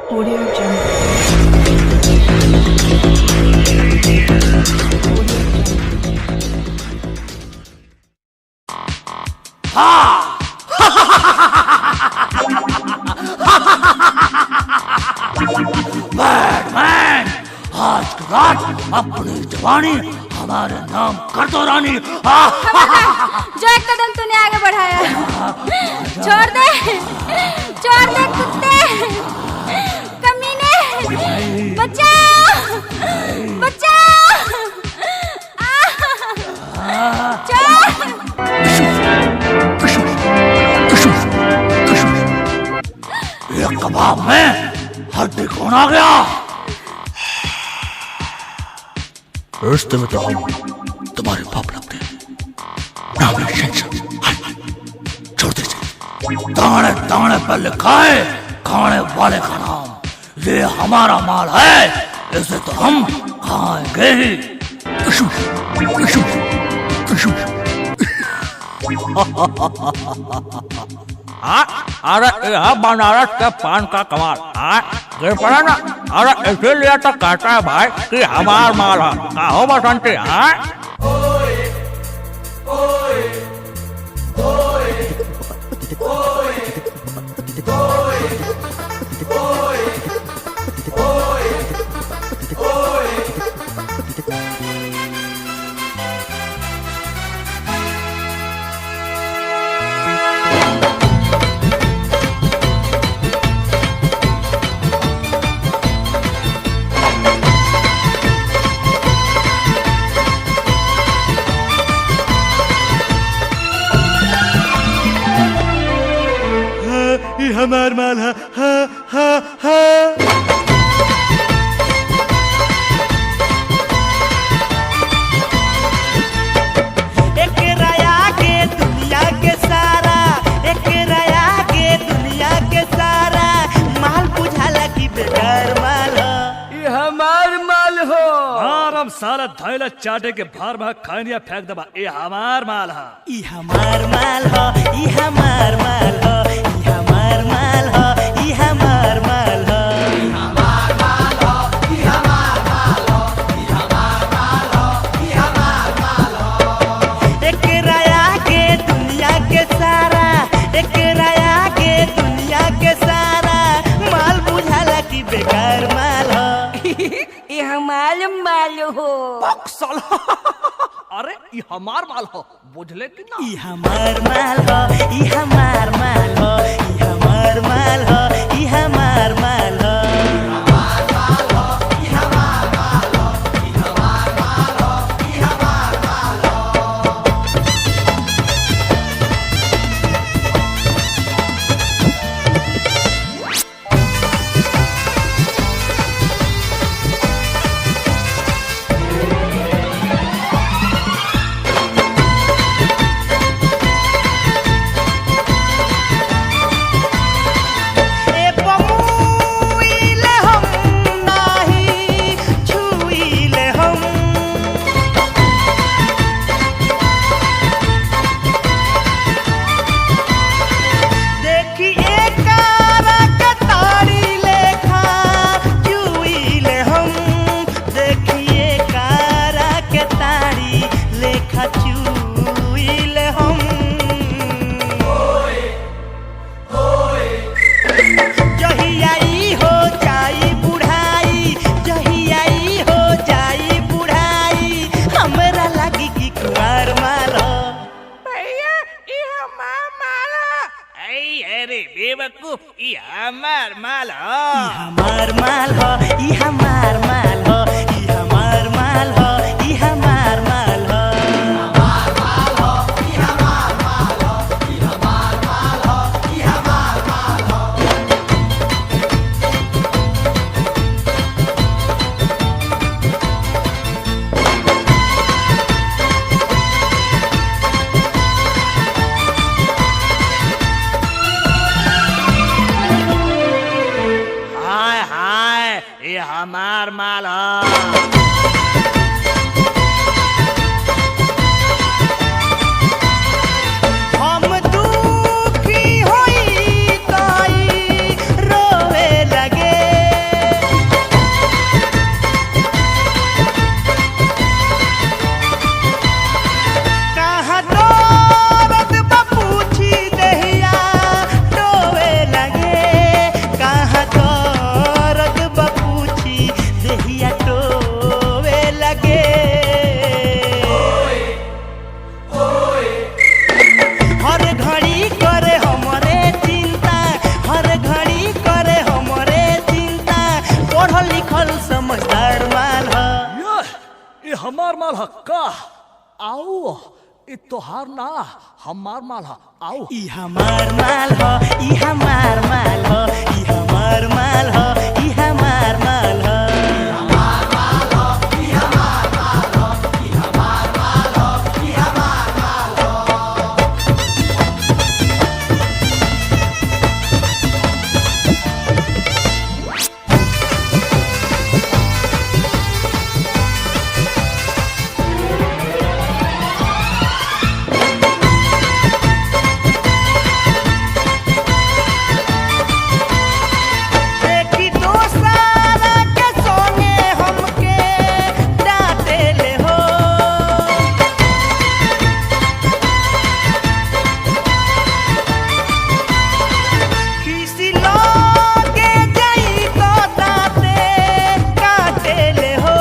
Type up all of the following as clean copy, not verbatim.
Audio Jungle. Batman, आज की रात अपनी जवानी हमारे नाम कर दो रानी। जो एक कदम तूने आगे बढ़ाया, छोड़ दे कुत्ते, कमीने, बचाओ, ये कबाब में हड्डी कौन आ गया? रिश्ते में तो हम तुम्हारे बाप लगते हैं, छोड़ दीजिए। दाने दाने पर लिखा है खाने वाले का नाम। ये हमारा माल है, इसे तो हम खाएंगे ही। अरे यह बनारस के पान का कमाल गिर पड़ा ना। अरे इसीलिए तो कहता है भाई कि हमार माल है। कहो बसंती हमार माल है। एक राया के दुनिया के सारा, एक राया के दुनिया के सारा माल बुझाला की बेकार माल हो। ये हमार माल हो। अब साला धैला चाटे के भार भाग खानिया फेंक दबा। ये हमार माल है। ई हमार माल हो, ई हमार माल हो, ई हमार माल हो, ई हमार माल हो। एक राया के दुनिया के सारा, एक राया के दुनिया के सारा माल बुझाला की बेकार माल हो। ये हमारा माल हो। अरे ये हमार माल हो, बुझले कि ना? ई हमार माल हो, ई हमार माल हो, ई हमार माल हो, ई हमार माल हो। ए पमुइले हम नाही छुइले हम। देखी एकारा के तारी लेखा चुइले हम। देखी एकारा के तारी लेखा चुइले हम। जहियाई हो जाई बुढ़ाई, जहियाई हो जाई बुढ़ाई हमरा लगी कि कुंवार माल हो। भैया ई हमार माल हो। अरे बेवकूफ, ये हमार माल हो। ई हमार माल हो, ई हमार माल हो, ई हमार माल हो, ई हमार माल हो। हाय हाय, ये हमार माल हो। हम दुखी होई ताई रोवे लगे। हमार माल ह का आओ इ तोहार ना हमार माल ह आओ ई हमार माल ह ई हमार माल ह ई हमार माल ह ई हमार माल ह देखी दोस्तारा के संगे हमके डांटेले हो किसी लगे जाई तो दांते काटेले हो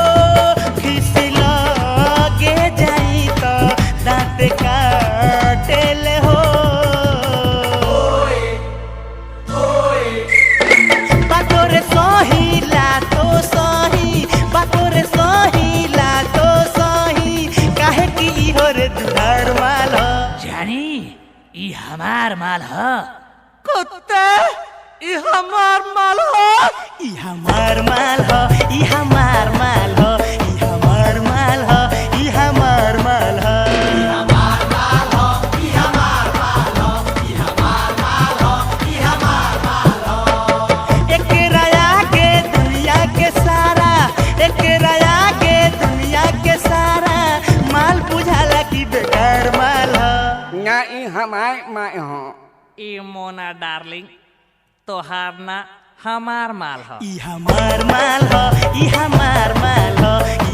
किसी लगे जाई तो दांते काटेले हो बातोरे सही लातो सही बातोरे सही लातो सही काहे की इहो रे दुधार माल ह जानी ई हमार माल ह कुत्ते ई हमार माल ह ई हमार माल ह ई हमार माल ह ई हमार माल ह ई हमार माल ह एकरा आगे दुनिया के सारा एकरा आगे दुनिया के सारा माल बुझाला की बेकार माल ह ना ई हमार माँ हो ई मोना डार्लिंग तोहार ना हमार माल ह ई हमार माल ह ई हमार माल ह